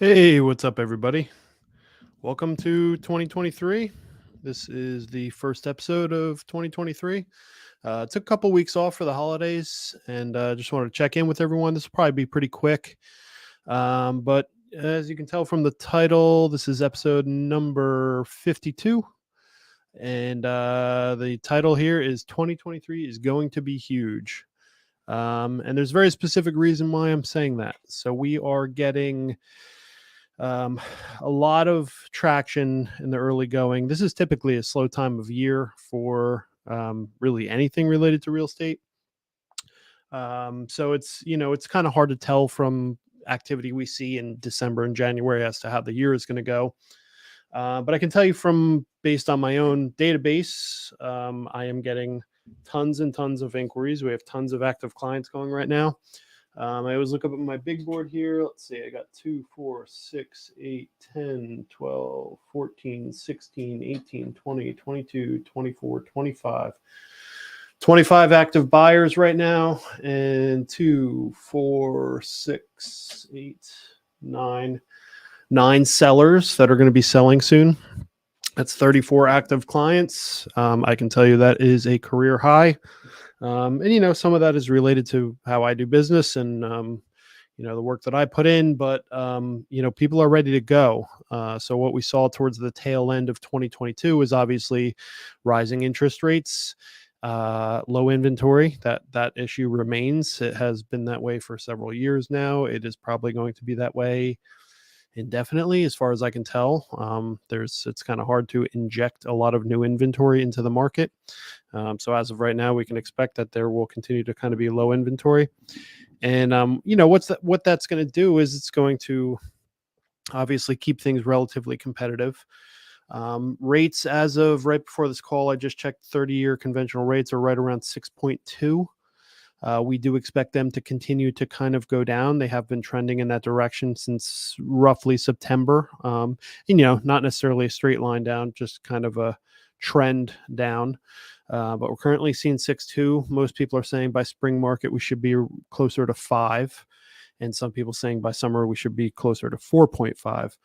Hey, what's up, everybody? Welcome to 2023. This is the first episode of 2023. Took a couple weeks off for the holidays and just wanted to check in with everyone. This will probably be pretty quick. But as you can tell from the title, this is episode number 52. And the title here is 2023 is going to be huge. And there's a very specific reason why I'm saying that. So we are getting um, a lot of traction in the early going. This is typically a slow time of year for really anything related to real estate. So it's kind of hard to tell from activity we see in December and January as to how the year is going to go. But I can tell you from based on my own database, I am getting tons and tons of inquiries. We have tons of active clients going right now. I always look up at my big board here. Let's see, I got 2, 4, 6, 8, 10, 12, 14, 16, 18, 20, 22, 24, 25. 25 active buyers right now, and 2, 4, 6, 8, 9 sellers that are going to be selling soon. That's 34 active clients. I can tell you that is a career high. And some of that is related to how I do business and the work that I put in, but people are ready to go. So what we saw towards the tail end of 2022 is obviously rising interest rates, low inventory. That issue remains. It has been that way for several years now. It is probably going to be that way indefinitely, as far as I can tell. It's kind of hard to inject a lot of new inventory into the market. So as of right now, we can expect that there will continue to kind of be low inventory. And what that's going to do is it's going to obviously keep things relatively competitive. Rates as of right before this call, I just checked 30-year conventional rates are right around 6.2. We do expect them to continue to kind of go down. They have been trending in that direction since roughly September. Not necessarily a straight line down, just kind of a trend down. But we're currently seeing 6.2. Most people are saying by spring market, we should be closer to 5. And some people saying by summer, we should be closer to 4.5.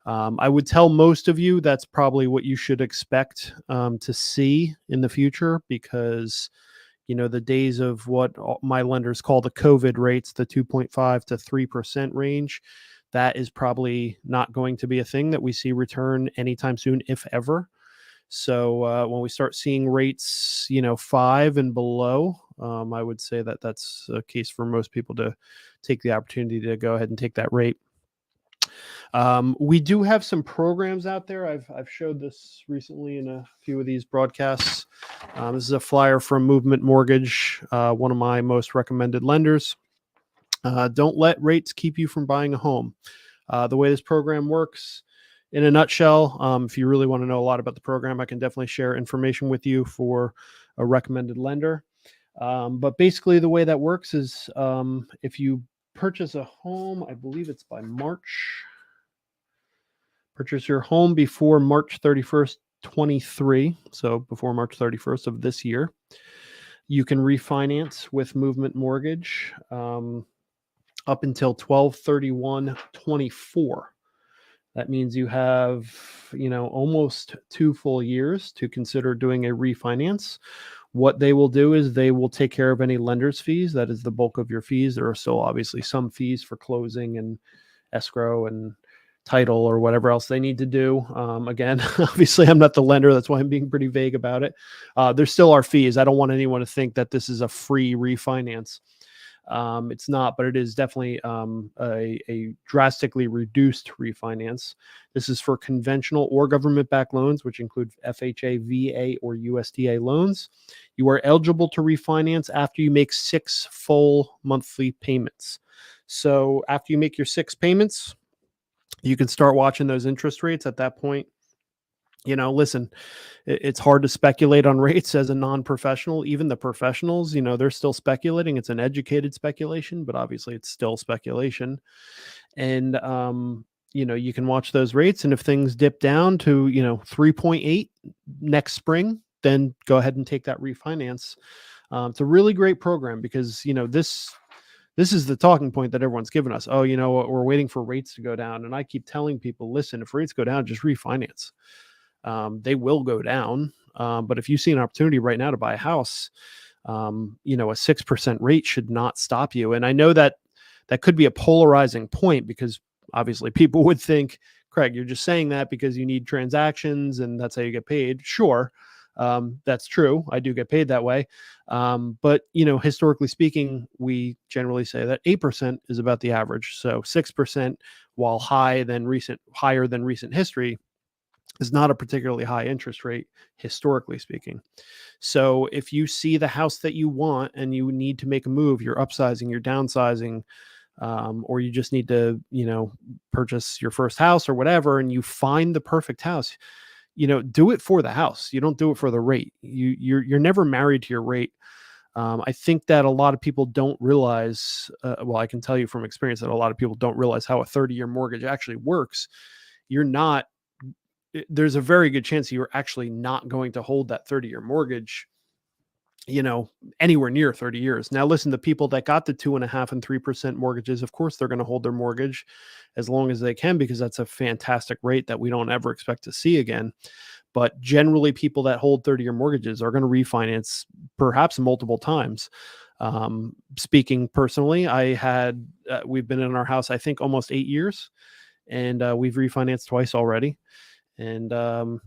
I would tell most of you that's probably what you should expect to see in the future, because the days of what my lenders call the COVID rates, the 2.5 to 3% range, that is probably not going to be a thing that we see return anytime soon, if ever. So when we start seeing rates, 5 and below, I would say that that's a case for most people to take the opportunity to go ahead and take that rate. We do have some programs out there. I've showed this recently in a few of these broadcasts. This is a flyer from Movement Mortgage, one of my most recommended lenders. Don't let rates keep you from buying a home. The way this program works, in a nutshell, if you really want to know a lot about the program, I can definitely share information with you for a recommended lender. But basically, the way that works is if you purchase a home, I believe it's by March. Purchase your home before March 31st, 23. So before March 31st of this year, you can refinance with Movement Mortgage up until 12/31/24. That means you have, almost 2 full years to consider doing a refinance. What they will do is they will take care of any lender's fees. That is the bulk of your fees. There are still obviously some fees for closing and escrow and title or whatever else they need to do. Again, obviously I'm not the lender. That's why I'm being pretty vague about it. There still are fees. I don't want anyone to think that this is a free refinance. It's not, but it is definitely a drastically reduced refinance. This is for conventional or government-backed loans, which include FHA, VA, or USDA loans. You are eligible to refinance after you make 6 full monthly payments. So after you make your 6 payments, you can start watching those interest rates at that point. Listen, it's hard to speculate on rates as a non-professional. Even the professionals, they're still speculating. It's an educated speculation, but obviously it's still speculation. And, you can watch those rates. And if things dip down to, 3.8 next spring, then go ahead and take that refinance. It's a really great program because, this is the talking point that everyone's given us. Oh, you know what? We're waiting for rates to go down. And I keep telling people, listen, if rates go down, just refinance. They will go down. But if you see an opportunity right now to buy a house, you know, a 6% rate should not stop you. And I know that that could be a polarizing point, because obviously people would think, Craig, you're just saying that because you need transactions and that's how you get paid. Sure. That's true. I do get paid that way. But you know, historically speaking, we generally say that 8% is about the average. So 6%, while higher than recent history, is not a particularly high interest rate, historically speaking. So if you see the house that you want and you need to make a move, you're upsizing, you're downsizing, or you just need to, you know, purchase your first house or whatever, and you find the perfect house, you know, do it for the house. You don't do it for the rate. You're never married to your rate. I think that a lot of people don't realize. Well, I can tell you from experience that a lot of people don't realize how a 30-year mortgage actually works. You're not. There's a very good chance you're actually not going to hold that 30-year mortgage, you know, anywhere near 30 years. Now, listen, the people that got the 2.5% and 3% mortgages, of course, they're going to hold their mortgage as long as they can, because that's a fantastic rate that we don't ever expect to see again. But generally, people that hold 30-year mortgages are going to refinance perhaps multiple times. Speaking personally, we've been in our house, I think, almost 8 years, and we've refinanced twice already. And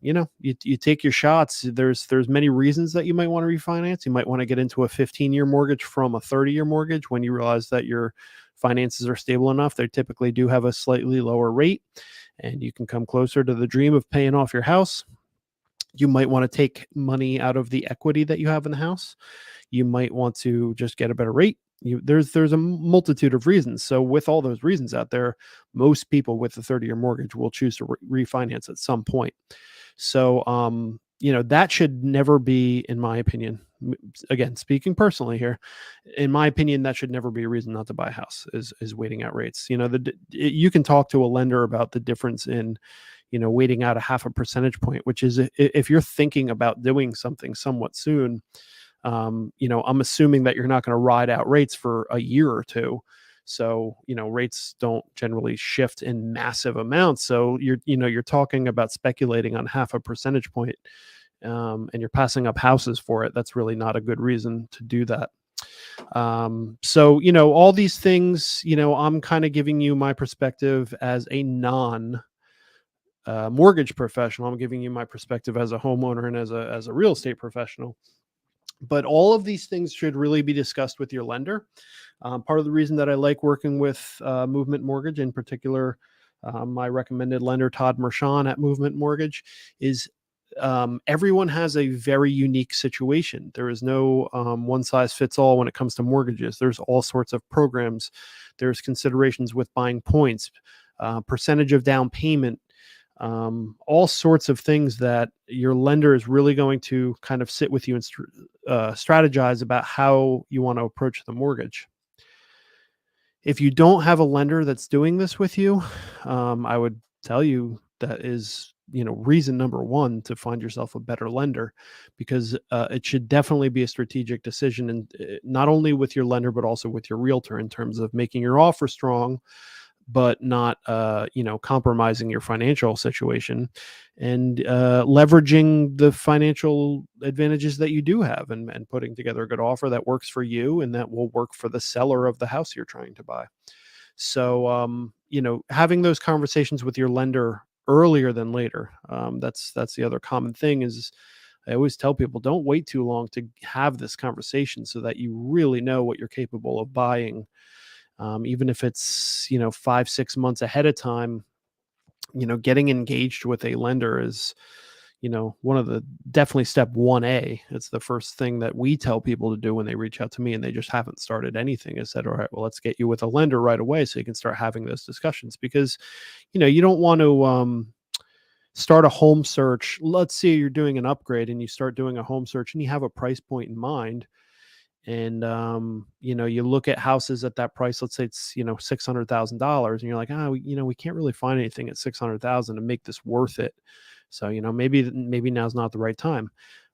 you know, you take your shots. There's many reasons that you might want to refinance. You might want to get into a 15-year mortgage from a 30-year mortgage when you realize that your finances are stable enough. They typically do have a slightly lower rate, and you can come closer to the dream of paying off your house. You might want to take money out of the equity that you have in the house. You might want to just get a better rate. There's a multitude of reasons. So with all those reasons out there, most people with a 30-year mortgage will choose to refinance at some point. So you know, that should never be, in my opinion, again, speaking personally here, in my opinion, that should never be a reason not to buy a house, is waiting out rates. You know, you can talk to a lender about the difference in, you know, waiting out a half a percentage point, which is, if you're thinking about doing something somewhat soon, you know, I'm assuming that you're not going to ride out rates for a year or two. So, you know, rates don't generally shift in massive amounts. So you're talking about speculating on half a percentage point, and you're passing up houses for it. That's really not a good reason to do that. So, you know, all these things, you know, I'm kind of giving you my perspective as a non mortgage professional. I'm giving you my perspective as a homeowner and as a real estate professional. But all of these things should really be discussed with your lender. Part of the reason that I like working with Movement Mortgage, in particular, my recommended lender, Todd Mershon at Movement Mortgage, is everyone has a very unique situation. There is no one size fits all when it comes to mortgages. There's all sorts of programs. There's considerations with buying points, percentage of down payment, all sorts of things that your lender is really going to kind of sit with you and strategize about how you want to approach the mortgage. If you don't have a lender that's doing this with you, I would tell you that is, you know, reason number one to find yourself a better lender, because it should definitely be a strategic decision, and not only with your lender but also with your realtor, in terms of making your offer strong, but not, you know, compromising your financial situation, and leveraging the financial advantages that you do have, and putting together a good offer that works for you and that will work for the seller of the house you're trying to buy. So, you know, having those conversations with your lender earlier than later. That's the other common thing is, I always tell people, don't wait too long to have this conversation, so that you really know what you're capable of buying. Even if it's, you know, 5-6 months ahead of time, you know, getting engaged with a lender is, you know, one of the, definitely step 1A. It's the first thing that we tell people to do when they reach out to me and they just haven't started anything, is said, all right, well, let's get you with a lender right away so you can start having those discussions. Because, you know, you don't want to start a home search. Let's say you're doing an upgrade and you start doing a home search and you have a price point in mind, and you know, you look at houses at that price. Let's say it's, you know, $600,000, and you're like, you know, we can't really find anything at 600,000 to make this worth it. So, you know, maybe now's not the right time.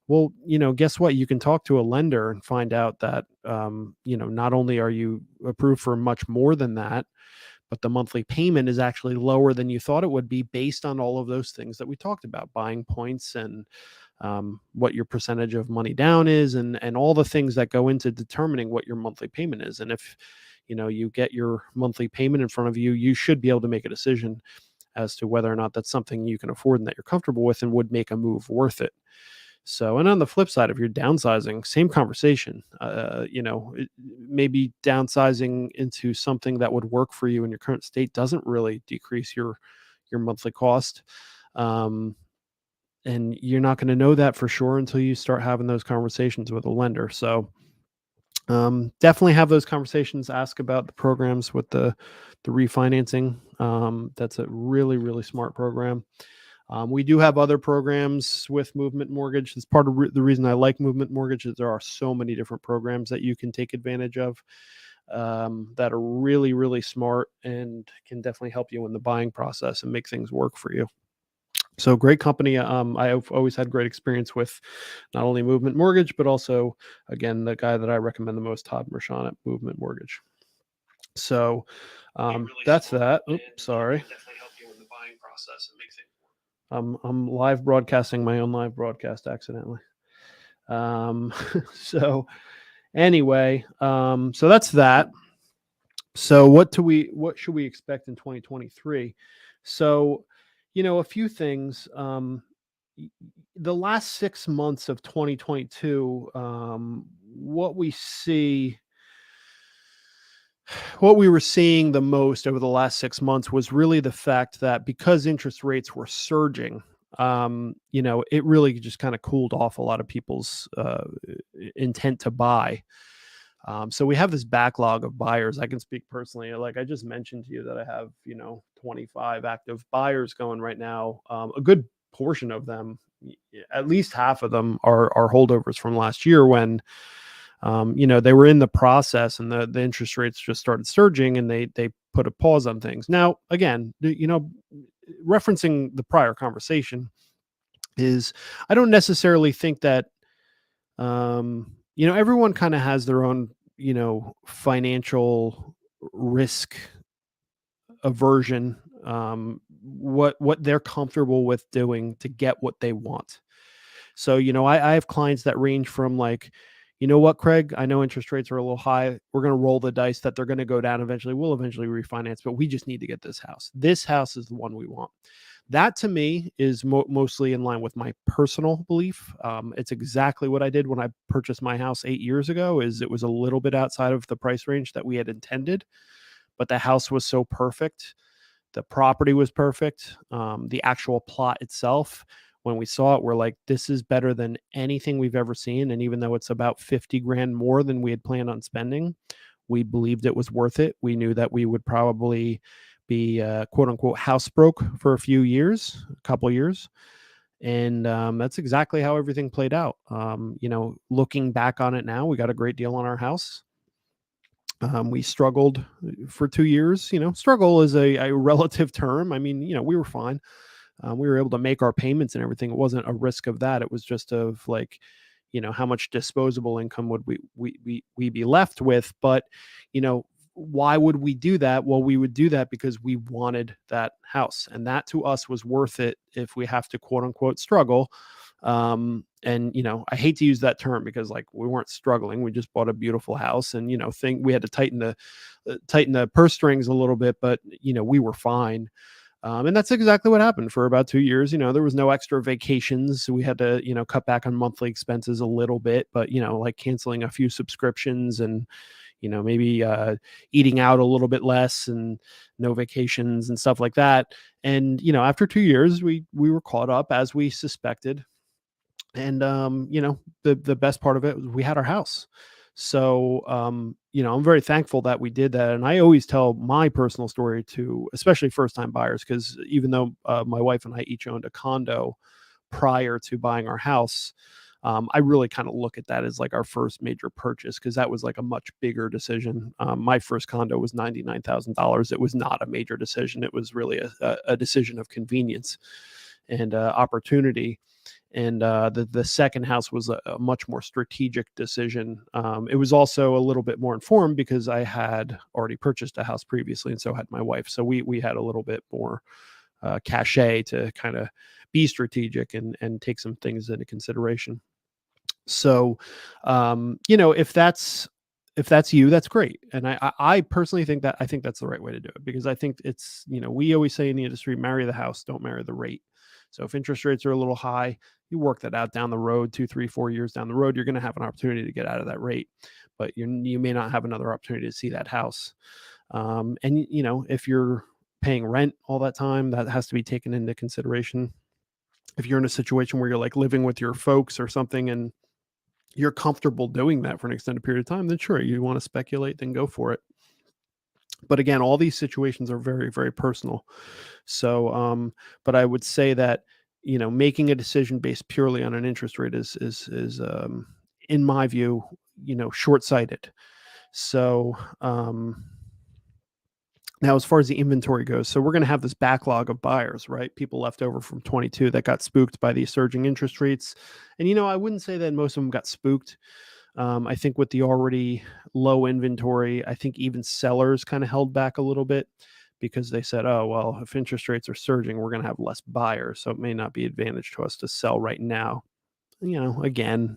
Well, guess what? You can talk to a lender and find out that, not only are you approved for much more than that, but the monthly payment is actually lower than you thought it would be based on all of those things that we talked about, buying points and what your percentage of money down is, and all the things that go into determining what your monthly payment is. And if you get your monthly payment in front of you, you should be able to make a decision as to whether or not that's something you can afford and that you're comfortable with and would make a move worth it. So, and on the flip side, if you're downsizing, same conversation. Maybe downsizing into something that would work for you in your current state doesn't really decrease your monthly cost. Um, and you're not going to know that for sure until you start having those conversations with a lender. So, definitely have those conversations. Ask about the programs with the refinancing. That's a really, really smart program. We do have other programs with Movement Mortgage. It's part of the reason I like Movement Mortgage is there are so many different programs that you can take advantage of, that are really, really smart and can definitely help you in the buying process and make things work for you. So great company. I've always had great experience with not only Movement Mortgage, but also, again, the guy that I recommend the most, Todd Mershon at Movement Mortgage. So that's that. Oops, sorry. Definitely help you in the buying process and make things work. I'm live broadcasting my own live broadcast accidentally. So anyway, so that's that. So what should we expect in 2023? So, a few things. The last 6 months of 2022, what we were seeing the most over the last 6 months was really the fact that because interest rates were surging, it really just kind of cooled off a lot of people's intent to buy. So we have this backlog of buyers. I can speak personally. Like I just mentioned to you that I have, 25 active buyers going right now. A good portion of them, at least half of them, are holdovers from last year when, they were in the process and the interest rates just started surging and they put a pause on things. Now, again, referencing the prior conversation is I don't necessarily think that, everyone kind of has their own, financial risk aversion, what they're comfortable with doing to get what they want. So, I have clients that range from like, you know what, Craig, I know interest rates are a little high. We're going to roll the dice that they're going to go down eventually. We'll eventually refinance, but we just need to get this house. This house is the one we want. That to me is mostly in line with my personal belief. It's exactly what I did when I purchased my house 8 years ago. Is it was a little bit outside of the price range that we had intended, but the house was so perfect. The property was perfect. The actual plot itself, when we saw it, we're like, this is better than anything we've ever seen. And even though it's about 50 grand more than we had planned on spending, we believed it was worth it. We knew that we would probably be quote unquote house broke for a couple years. And that's exactly how everything played out. Looking back on it now, we got a great deal on our house. We struggled for 2 years. Struggle is a relative term. I mean, we were fine. We were able to make our payments and everything. It wasn't a risk of that. It was just of like, how much disposable income would we be left with? But, why would we do that? Well, we would do that because we wanted that house, and that to us was worth it if we have to quote unquote struggle. And I hate to use that term because like we weren't struggling. We just bought a beautiful house and, think we had to tighten the purse strings a little bit, but we were fine. And that's exactly what happened for about 2 years. There was no extra vacations. We had to, cut back on monthly expenses a little bit, but, like canceling a few subscriptions and, maybe eating out a little bit less and no vacations and stuff like that. And, after 2 years, we were caught up as we suspected. And, the best part of it was we had our house. So, I'm very thankful that we did that. And I always tell my personal story to, especially first time buyers, because even though my wife and I each owned a condo prior to buying our house, I really kind of look at that as like our first major purchase because that was like a much bigger decision. My first condo was $99,000. It was not a major decision. It was really a decision of convenience and opportunity. And the second house was a much more strategic decision. It was also a little bit more informed because I had already purchased a house previously, and so had my wife. So we had a little bit more cachet to kind of be strategic and take some things into consideration. So, if that's you, that's great. And I personally think that I think that's the right way to do it, because I think it's, we always say in the industry, marry the house, don't marry the rate. So if interest rates are a little high, you work that out down the road, 2, 3, 4 years down the road, you're going to have an opportunity to get out of that rate, but you may not have another opportunity to see that house. And if you're paying rent all that time, that has to be taken into consideration. If you're in a situation where you're like living with your folks or something, and you're comfortable doing that for an extended period of time, then sure, you want to speculate, then go for it. But again, all these situations are very, very personal. So, but I would say that, making a decision based purely on an interest rate is in my view, short sighted. So, now, as far as the inventory goes, so we're going to have this backlog of buyers, right? People left over from 22 that got spooked by these surging interest rates. And, I wouldn't say that most of them got spooked. I think with the already low inventory, I think even sellers kind of held back a little bit because they said, oh, well, if interest rates are surging, we're going to have less buyers. So it may not be advantage to us to sell right now. Again,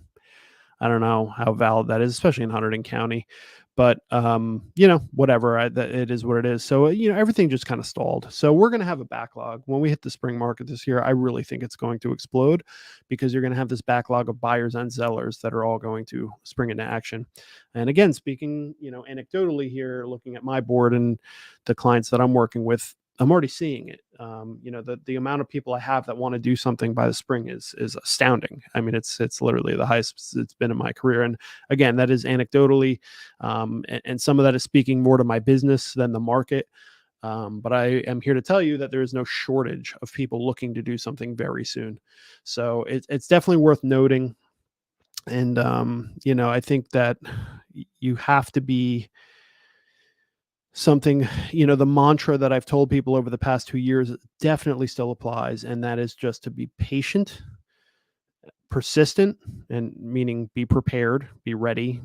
I don't know how valid that is, especially in Hunterdon County. But whatever. It is what it is. So everything just kind of stalled. So we're going to have a backlog when we hit the spring market this year. I really think it's going to explode, because you're going to have this backlog of buyers and sellers that are all going to spring into action. And again, speaking anecdotally here, looking at my board and the clients that I'm working with, I'm already seeing it. The amount of people I have that want to do something by the spring is astounding. I mean, it's literally the highest it's been in my career. And again, that is anecdotally, and some of that is speaking more to my business than the market. But I am here to tell you that there is no shortage of people looking to do something very soon. So it's definitely worth noting. And I think that you have to be something, the mantra that I've told people over the past 2 years definitely still applies. And that is just to be patient, persistent, and meaning be prepared, be ready,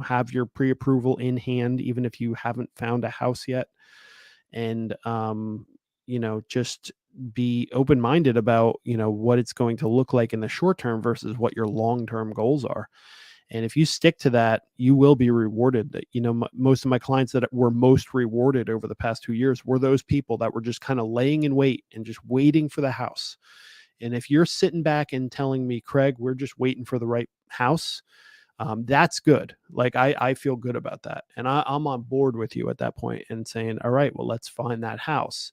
have your pre-approval in hand, even if you haven't found a house yet. And, just be open-minded about, what it's going to look like in the short term versus what your long-term goals are. And if you stick to that, you will be rewarded. That most of my clients that were most rewarded over the past 2 years were those people that were just kind of laying in wait and just waiting for the house. And if you're sitting back and telling me, Craig, we're just waiting for the right house, that's good. Like I feel good about that, and I'm on board with you at that point and saying, all right, well, let's find that house.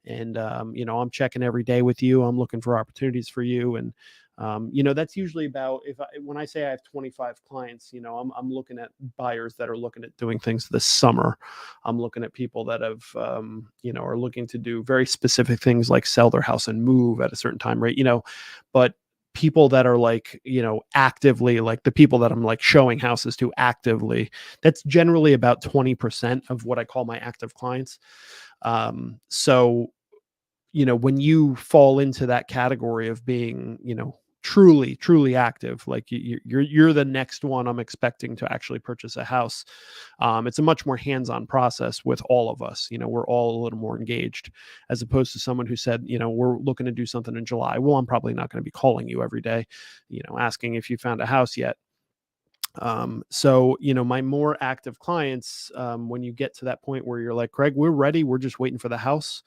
And I'm checking every day with you. I'm looking for opportunities for you. And that's usually about, when I say I have 25 clients, I'm looking at buyers that are looking at doing things this summer. I'm looking at people that have are looking to do very specific things like sell their house and move at a certain time, right? But people that are like, actively, like the people that I'm like showing houses to actively, that's generally about 20% of what I call my active clients. So, when you fall into that category of being, truly, truly active, like you're the next one I'm expecting to actually purchase a house. It's a much more hands-on process with all of us. We're all a little more engaged, as opposed to someone who said, we're looking to do something in July. Well, I'm probably not going to be calling you every day, asking if you found a house yet. So, my more active clients, when you get to that point where you're like, Craig, we're ready, we're just waiting for the house.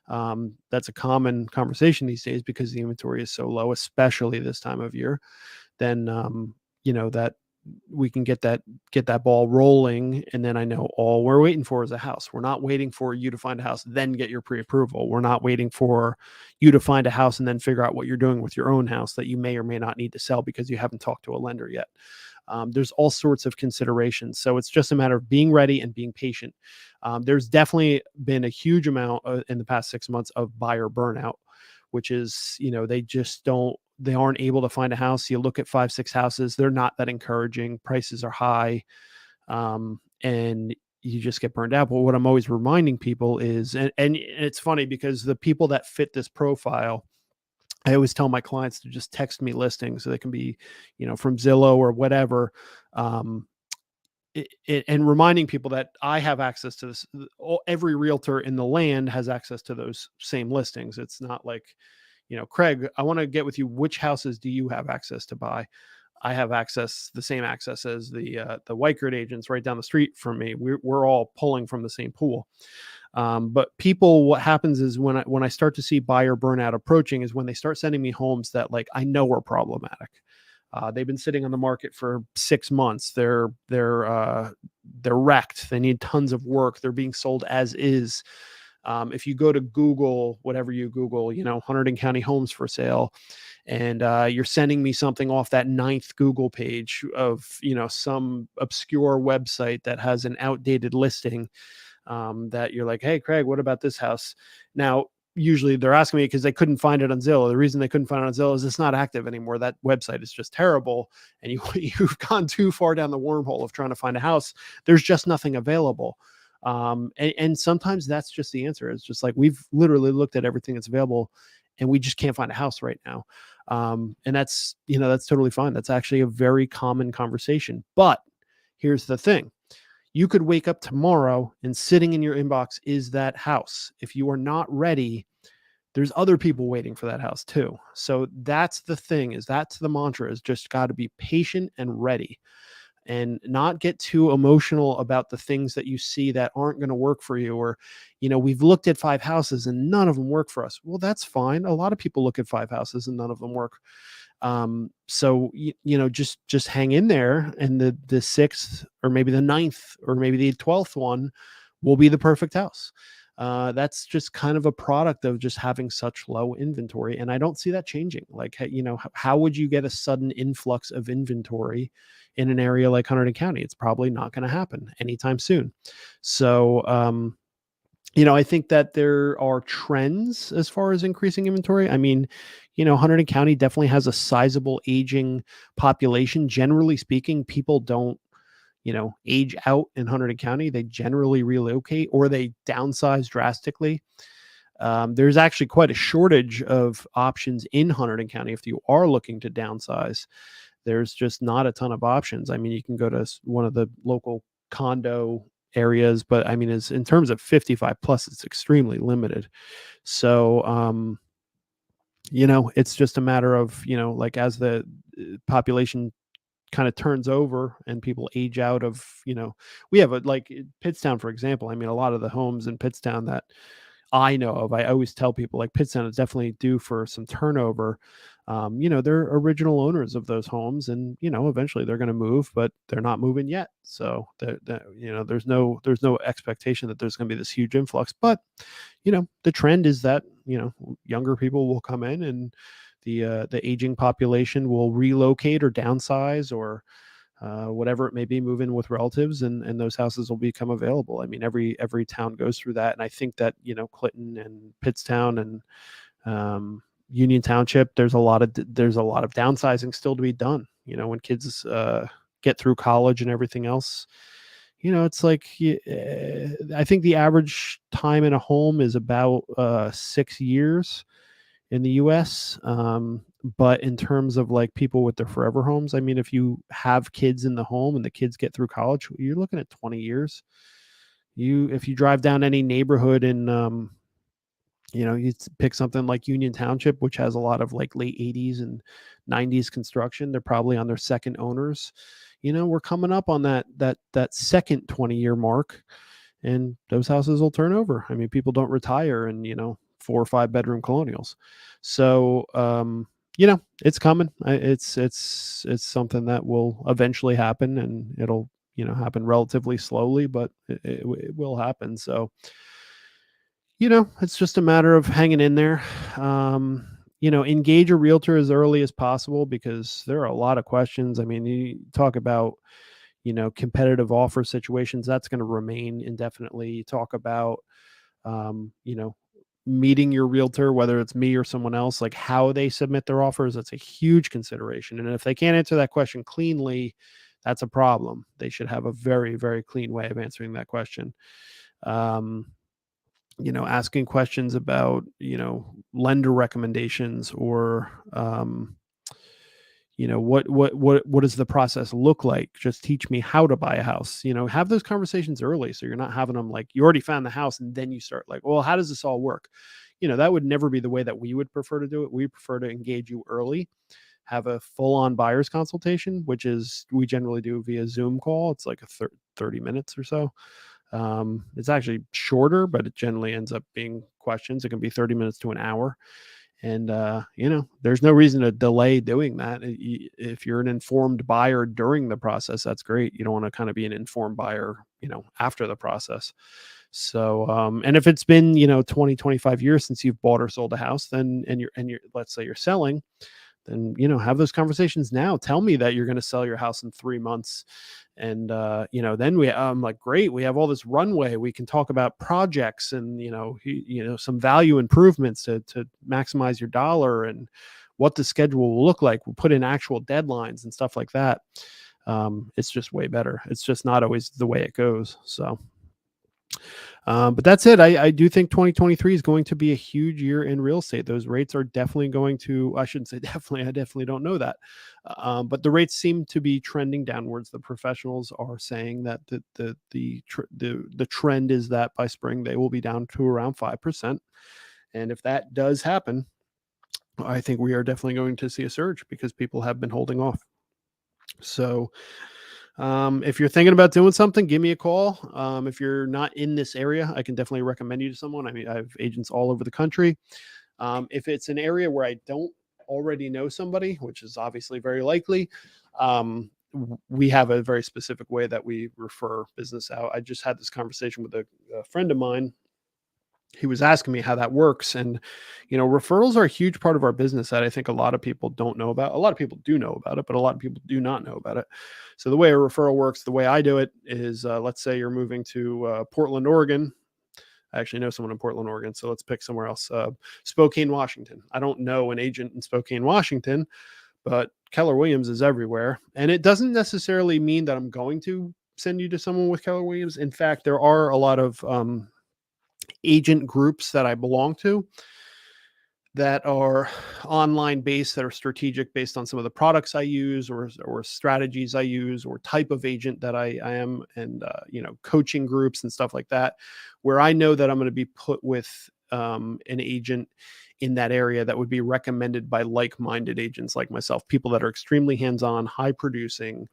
That's a common conversation these days because the inventory is so low, especially this time of year. Then, that we can get that ball rolling. And then I know all we're waiting for is a house. We're not waiting for you to find a house, then get your pre-approval. We're not waiting for you to find a house and then figure out what you're doing with your own house that you may or may not need to sell because you haven't talked to a lender yet. There's all sorts of considerations. So it's just a matter of being ready and being patient. There's definitely been a huge amount in the past 6 months of buyer burnout, which is, they aren't able to find a house. You look at 5, 6 houses, they're not that encouraging. Prices are high. And you just get burned out. But what I'm always reminding people is, and it's funny because the people that fit this profile, I always tell my clients to just text me listings, so they can be, from Zillow or whatever. Um, and reminding people that I have access to this. Every realtor in the land has access to those same listings. It's not like, Craig, I want to get with you. Which houses do you have access to buy? I have access, the same access as the Weichert agents right down the street from me. We're all pulling from the same pool. But people, what happens is when I start to see buyer burnout approaching is when they start sending me homes that, like, I know are problematic. They've been sitting on the market for 6 months. They're wrecked. They need tons of work. They're being sold as is. If you go to Google, whatever you Google, Hunterdon County homes for sale, and you're sending me something off that ninth Google page of, some obscure website that has an outdated listing, that you're like, hey, Craig, what about this house? Now, usually they're asking me because they couldn't find it on Zillow. The reason they couldn't find it on Zillow is it's not active anymore. That website is just terrible. And you've gone too far down the wormhole of trying to find a house. There's just nothing available. And sometimes that's just the answer. It's just like, we've literally looked at everything that's available and we just can't find a house right now. And that's totally fine. That's actually a very common conversation. But here's the thing. You could wake up tomorrow and sitting in your inbox is that house. If you are not ready, there's other people waiting for that house too. So that's the thing, that's the mantra, is just got to be patient and ready, and not get too emotional about the things that you see that aren't going to work for you. Or, we've looked at 5 houses and none of them work for us. Well, that's fine. A lot of people look at 5 houses and none of them work. So just hang in there, and the 6th or maybe the 9th or maybe the 12th one will be the perfect house. That's just kind of a product of just having such low inventory, and I don't see that changing. Like, how would you get a sudden influx of inventory in an area like Hunterdon County? It's probably not going to happen anytime soon. So, I think that there are trends as far as increasing inventory. I mean, Hunterdon County definitely has a sizable aging population. Generally speaking, people don't, age out in Hunterdon County. They generally relocate or they downsize drastically. There's actually quite a shortage of options in Hunterdon County if you are looking to downsize. There's just not a ton of options. I mean, you can go to one of the local condo areas, but I mean, is in terms of 55 plus, it's extremely limited. So, it's just a matter of, like, as the population kind of turns over and people age out of, we have like Pittstown, for example. I mean, a lot of the homes in Pittstown that I know of, I always tell people, like, Pittstown is definitely due for some turnover. They're original owners of those homes, and eventually they're going to move, but they're not moving yet. So there's no expectation that there's going to be this huge influx. But the trend is that younger people will come in, and the aging population will relocate or downsize or whatever it may be, move in with relatives, and those houses will become available. I mean, every town goes through that, and I think that Clinton and Pittstown and Union Township, there's a lot of downsizing still to be done. When kids get through college and everything else, it's like, I think the average time in a home is about 6 years in the US. But in terms of like people with their forever homes, I mean, if you have kids in the home and the kids get through college, you're looking at 20 years. If you drive down any neighborhood in, you pick something like Union Township, which has a lot of like late 80s and 90s construction. They're probably on their second owners. We're coming up on that second 20-year mark, and those houses will turn over. I mean, people don't retire in 4 or 5 bedroom colonials. So it's coming. It's something that will eventually happen, and it'll happen relatively slowly, but it will happen. So it's just a matter of hanging in there. Engage a realtor as early as possible, because there are a lot of questions. I mean, you talk about competitive offer situations, that's going to remain indefinitely. You talk about meeting your realtor, whether it's me or someone else, like how they submit their offers, that's a huge consideration. And if they can't answer that question cleanly, that's a problem. They should have a very, very clean way of answering that question. asking questions about, lender recommendations, or, what does the process look like? Just teach me how to buy a house. Have those conversations early, so you're not having them like you already found the house and then you start like, well, how does this all work? That would never be the way that we would prefer to do it. We prefer to engage you early, have a full-on buyer's consultation, which is we generally do via Zoom call. It's like a 30 minutes or so. It's actually shorter, but it generally ends up being questions. It can be 30 minutes to an hour. And, there's no reason to delay doing that. If you're an informed buyer during the process, that's great. You don't want to kind of be an informed buyer, after the process. So, and if it's been, 20, 25 years since you've bought or sold a house, then, and you're, let's say you're selling, then, have those conversations now. Tell me that you're going to sell your house in 3 months. And, then I'm like, great, we have all this runway. We can talk about projects and, some value improvements to maximize your dollar, and what the schedule will look like. We'll put in actual deadlines and stuff like that. It's just way better. It's just not always the way it goes. So, but that's it. I do think 2023 is going to be a huge year in real estate. Those rates are definitely going to, I shouldn't say definitely, I definitely don't know that. But the rates seem to be trending downwards. The professionals are saying that the trend is that by spring they will be down to around 5%. And if that does happen, I think we are definitely going to see a surge because people have been holding off. So, if you're thinking about doing something, give me a call. If you're not in this area, I can definitely recommend you to someone. I mean, I have agents all over the country. If it's an area where I don't already know somebody, which is obviously very likely, we have a very specific way that we refer business out. I just had this conversation with a friend of mine. He was asking me how that works. And, referrals are a huge part of our business that I think a lot of people don't know about. A lot of people do know about it, but a lot of people do not know about it. So the way a referral works, the way I do it is, let's say you're moving to Portland, Oregon. I actually know someone in Portland, Oregon. So let's pick somewhere else. Spokane, Washington. I don't know an agent in Spokane, Washington, but Keller Williams is everywhere. And it doesn't necessarily mean that I'm going to send you to someone with Keller Williams. In fact, there are a lot of agent groups that I belong to that are online based, that are strategic based on some of the products I use, or strategies I use, or type of agent that I am, and coaching groups and stuff like that, where I know that I'm going to be put with an agent in that area that would be recommended by like-minded agents like myself, people that are extremely hands-on, high producing,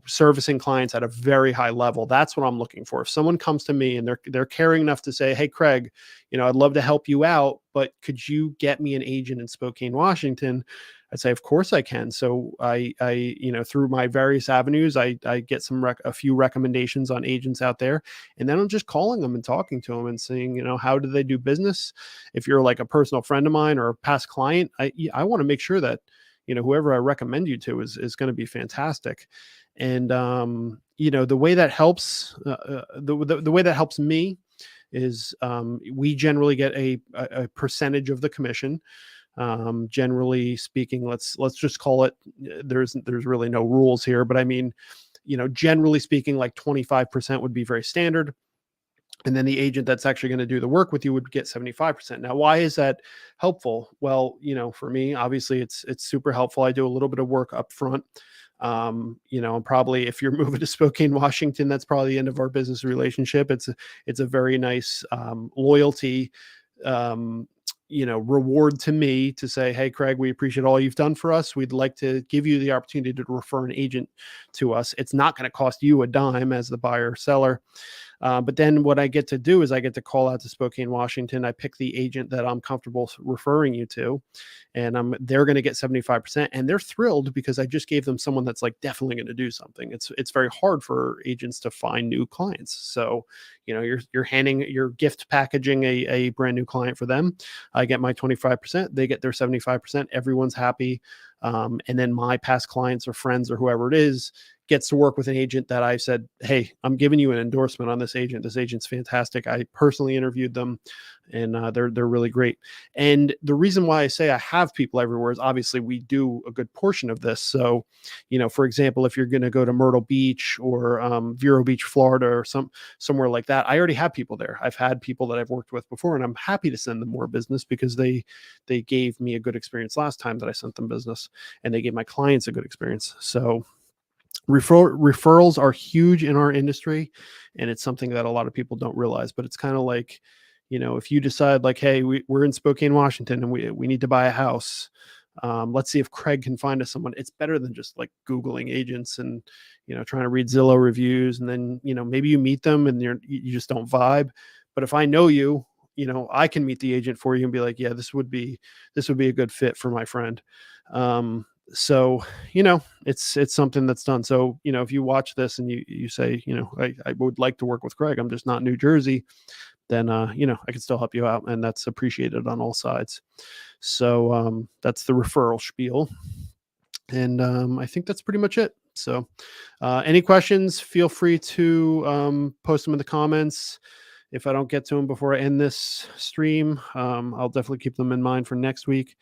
servicing clients at a very high level. That's what I'm looking for. If someone comes to me and they're caring enough to say, hey, Craig, I'd love to help you out, but could you get me an agent in Spokane, Washington? I'd say, of course I can. So I through my various avenues, I get a few recommendations on agents out there, and then I'm just calling them and talking to them and seeing, how do they do business? If you're like a personal friend of mine or a past client, I want to make sure that, whoever I recommend you to is going to be fantastic. And, the way that helps, the way that helps me is, we generally get a percentage of the commission. Generally speaking, let's just call it, there's really no rules here, but I mean, generally speaking, like 25% would be very standard. And then the agent that's actually going to do the work with you would get 75%. Now, why is that helpful? Well, for me, obviously it's super helpful. I do a little bit of work up front. Probably if you're moving to Spokane, Washington, that's probably the end of our business relationship. It's a very nice, loyalty, reward to me to say, hey, Craig, we appreciate all you've done for us. We'd like to give you the opportunity to refer an agent to us. It's not going to cost you a dime as the buyer or seller. But then what I get to do is I get to call out to Spokane, Washington. I pick the agent that I'm comfortable referring you to, and they're going to get 75%, and they're thrilled because I just gave them someone that's like definitely going to do something. It's very hard for agents to find new clients. So, you're gift packaging a brand new client for them. I get my 25%, they get their 75%. Everyone's happy. And then my past clients or friends or whoever it is gets to work with an agent that I said, hey, I'm giving you an endorsement on this agent. This agent's fantastic. I personally interviewed them, and they're really great. And the reason why I say I have people everywhere is obviously we do a good portion of this. So, for example, if you're going to go to Myrtle Beach or Vero Beach, Florida, or somewhere like that, I already have people there. I've had people that I've worked with before, and I'm happy to send them more business because they gave me a good experience last time that I sent them business, and they gave my clients a good experience. So referrals are huge in our industry, and it's something that a lot of people don't realize. But it's kind of like, if you decide like, hey, we're in Spokane, Washington, and we need to buy a house. Let's see if Craig can find us someone. It's better than just like Googling agents and, trying to read Zillow reviews. And then, maybe you meet them and you just don't vibe. But if I know you, I can meet the agent for you and be like, yeah, this would be a good fit for my friend. So, it's something that's done. So, if you watch this and you say, I would like to work with Craig, I'm just not New Jersey, then, I can still help you out, and that's appreciated on all sides. So, that's the referral spiel. And, I think that's pretty much it. So, any questions, feel free to, post them in the comments. If I don't get to them before I end this stream, I'll definitely keep them in mind for next week.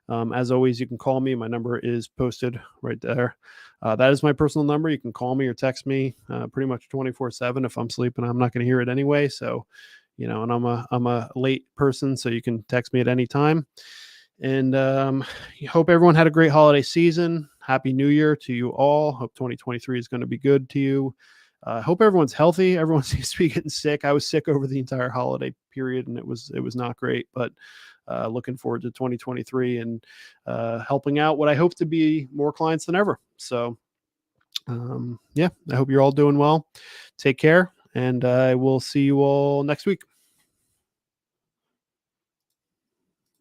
As always, you can call me. My number is posted right there. That is my personal number. You can call me or text me pretty much 24/7. If I'm sleeping, I'm not going to hear it anyway. So, and I'm a late person, so you can text me at any time. And hope everyone had a great holiday season. Happy New Year to you all. Hope 2023 is going to be good to you. Hope everyone's healthy. Everyone seems to be getting sick. I was sick over the entire holiday period, and it was not great. But looking forward to 2023 and helping out what I hope to be more clients than ever. So, I hope you're all doing well. Take care, and I will see you all next week.